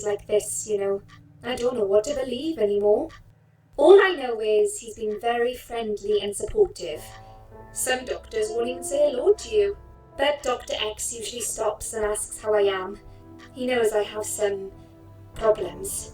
like this, I don't know what to believe anymore. All I know is he's been very friendly and supportive. Some doctors won't even say hello to you, but Dr. X usually stops and asks how I am. He knows I have some problems.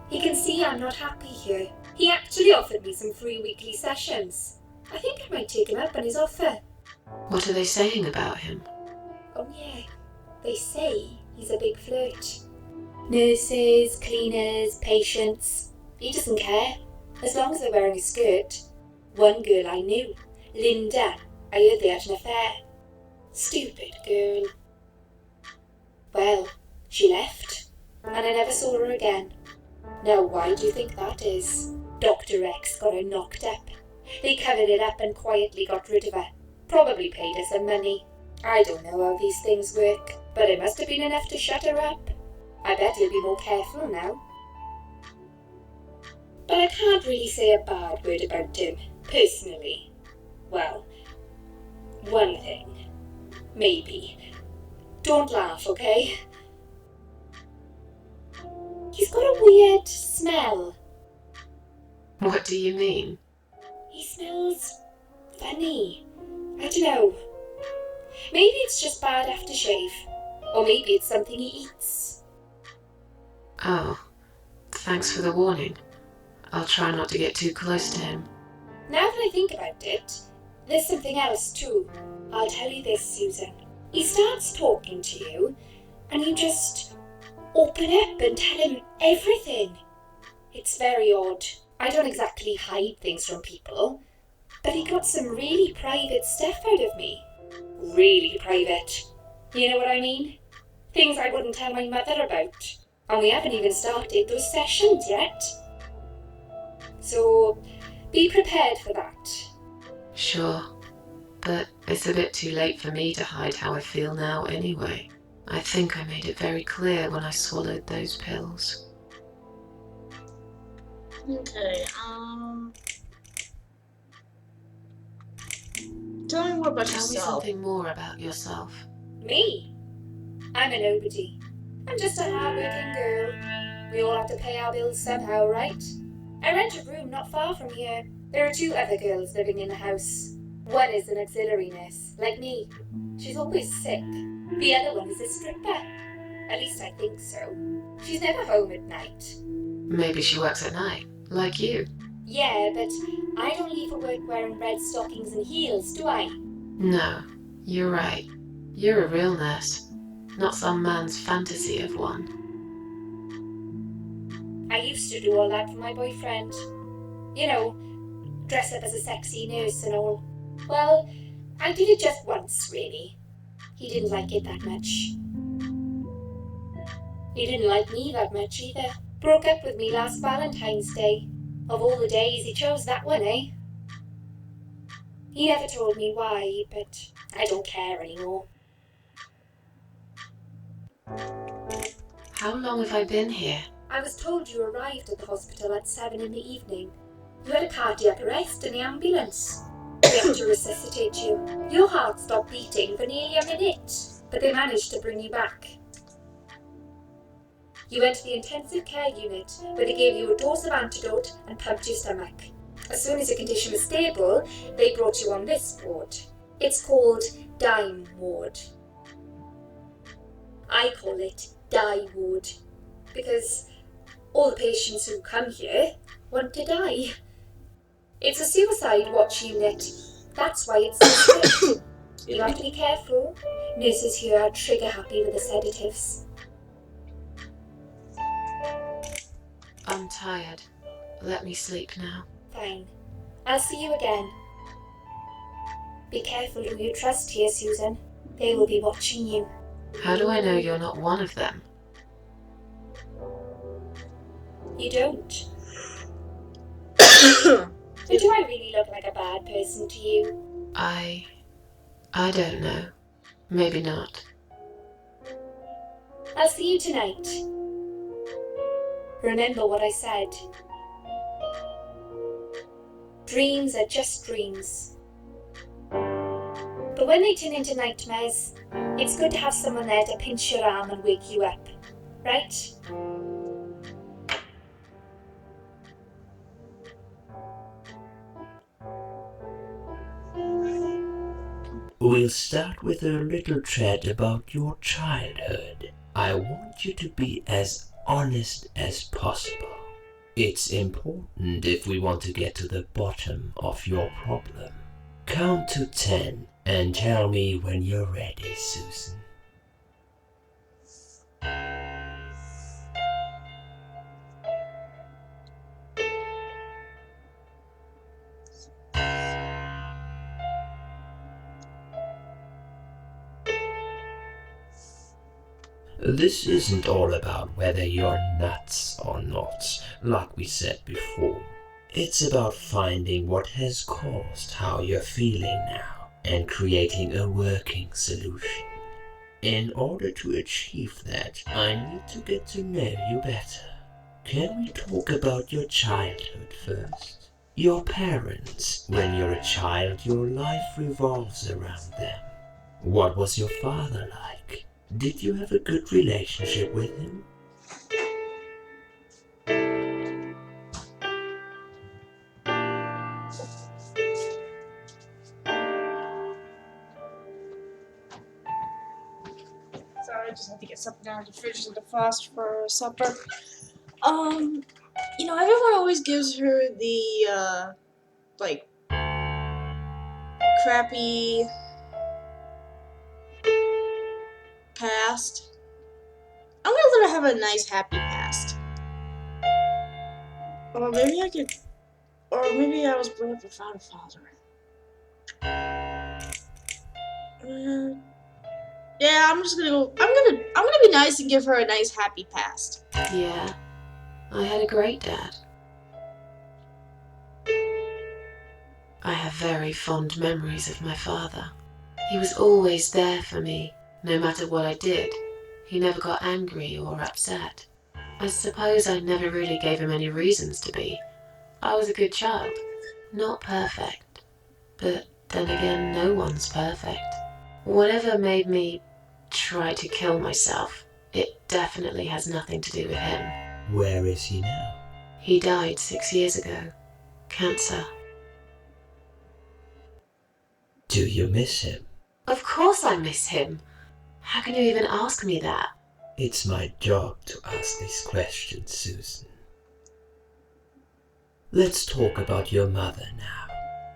He can see I'm not happy here. He actually offered me some free weekly sessions. I think I might take him up on his offer. What are they saying about him? Oh yeah, they say he's a big flirt. Nurses, cleaners, patients. He doesn't care, as long as they're wearing a skirt. One girl I knew, Linda, I heard they had an affair. Stupid girl. Well, she left, and I never saw her again. Now why do you think that is? Dr. X got her knocked up. They covered it up and quietly got rid of her. Probably paid her some money. I don't know how these things work, but it must have been enough to shut her up. I bet he'll be more careful now. But I can't really say a bad word about him, personally. Well, one thing. Maybe. Don't laugh, okay? He's got a weird smell. What do you mean? He smells funny. I don't know. Maybe it's just bad aftershave. Or maybe it's something he eats. Oh, thanks for the warning. I'll try not to get too close to him. Now that I think about it, there's something else too. I'll tell you this, Susan. He starts talking to you, and you just open up and tell him everything. It's very odd. I don't exactly hide things from people, but he got some really private stuff out of me. Really private. You know what I mean? Things I wouldn't tell my mother about. And we haven't even started those sessions yet. So, be prepared for that. Sure, but it's a bit too late for me to hide how I feel now anyway. I think I made it very clear when I swallowed those pills. Okay, tell me more about Tell me yourself. something more about yourself. Me? I'm a nobody. I'm just a hard-working girl. We all have to pay our bills somehow, right? I rent a room not far from here. There are 2 other girls living in the house. One is an auxiliary nurse, like me. She's always sick. The other one is a stripper. At least I think so. She's never home at night. Maybe she works at night, like you. Yeah, but I don't leave for work wearing red stockings and heels, do I? No, you're right. You're a real nurse, not some man's fantasy of one. I used to do all that for my boyfriend. You know, dress up as a sexy nurse and all. Well, I did it just once, really. He didn't like it that much. He didn't like me that much either. Broke up with me last Valentine's Day. Of all the days, he chose that one, eh? He never told me why, but I don't care anymore. How long have I been here? I was told you arrived at the hospital at 7 in the evening. You had a cardiac arrest in the ambulance. They had to resuscitate you. Your heart stopped beating for nearly a minute, but they managed to bring you back. You went to the intensive care unit, where they gave you a dose of antidote and pumped your stomach. As soon as your condition was stable, they brought you on this ward. It's called Dime Ward. I call it Die Ward, because all the patients who come here want to die. It's a suicide watch unit. That's why it's so strict. You have to be careful. Nurses here are trigger happy with the sedatives. I'm tired. Let me sleep now. Fine. I'll see you again. Be careful who you trust here, Susan. They will be watching you. How do I know you're not one of them? You don't. But do I really look like a bad person to you? I don't know. Maybe not. I'll see you tonight. Remember what I said. Dreams are just dreams. But when they turn into nightmares, it's good to have someone there to pinch your arm and wake you up. right? We'll start with a little chat about your childhood. I want you to be as honest as possible. It's important if we want to get to the bottom of your problem. Count to 10 and tell me when you're ready, Susan. This isn't all about whether you're nuts or not, like we said before. It's about finding what has caused how you're feeling now and creating a working solution. In order to achieve that, I need to get to know you better. Can we talk about your childhood first? Your parents. When you're a child, your life revolves around them. What was your father like? Did you have a good relationship with him? Sorry, I just had to get something out of the fridge to defrost for supper. Everyone always gives her the, like, crappy past. I'm gonna let her have a nice, happy past. Or maybe I was brought up without a father. Yeah, I'm just gonna go. I'm gonna be nice and give her a nice, happy past. Yeah, I had a great dad. I have very fond memories of my father. He was always there for me, no matter what I did. He never got angry or upset. I suppose I never really gave him any reasons to be. I was a good child. Not perfect. But then again, no one's perfect. Whatever made me try to kill myself, it definitely has nothing to do with him. Where is he now? He died 6 years ago. Cancer. Do you miss him? Of course I miss him. How can you even ask me that? It's my job to ask these questions, Susan. Let's talk about your mother now.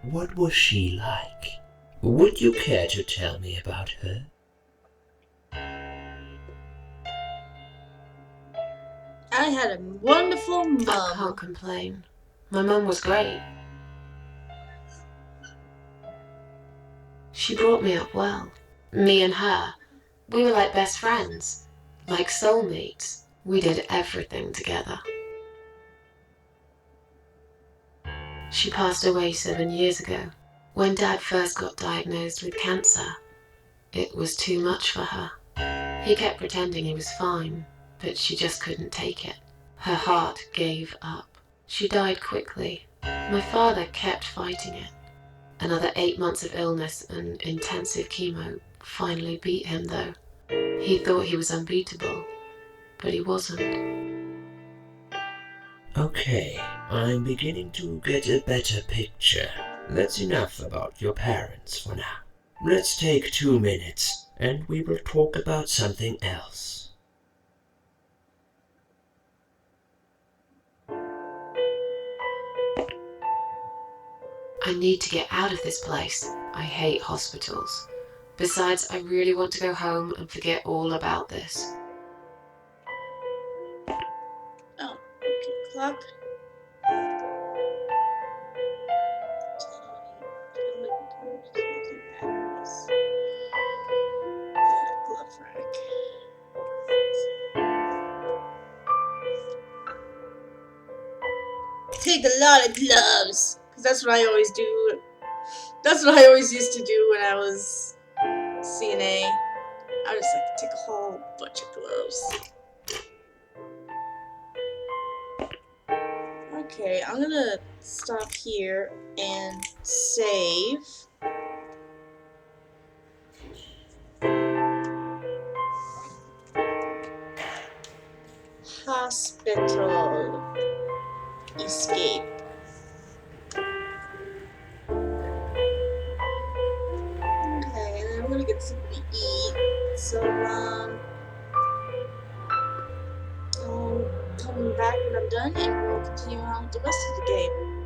What was she like? Would you care to tell me about her? I had a wonderful I mom. can't complain. My mum was great. She brought me up well. Me and her, we were like best friends, like soulmates. We did everything together. She passed away 7 years ago. When Dad first got diagnosed with cancer, it was too much for her. He kept pretending he was fine, but she just couldn't take it. Her heart gave up. She died quickly. My father kept fighting it. Another 8 months of illness and intensive chemo finally beat him though. He thought he was unbeatable, but he wasn't. Okay, I'm beginning to get a better picture. That's enough about your parents for now. Let's take 2 minutes and we will talk about something else. I need to get out of this place. I hate hospitals. Besides, I really want to go home and forget all about this. Oh, okay, clock. Glove rack. Take a lot of gloves, because that's what I always do. That's what I always used to do when I was CNA. I just like to take a whole bunch of gloves. Okay, I'm gonna stop here and save. hospital escape. Okay, and I'm gonna get something to eat. So, I'll come back when I'm done and we'll continue on with the rest of the game.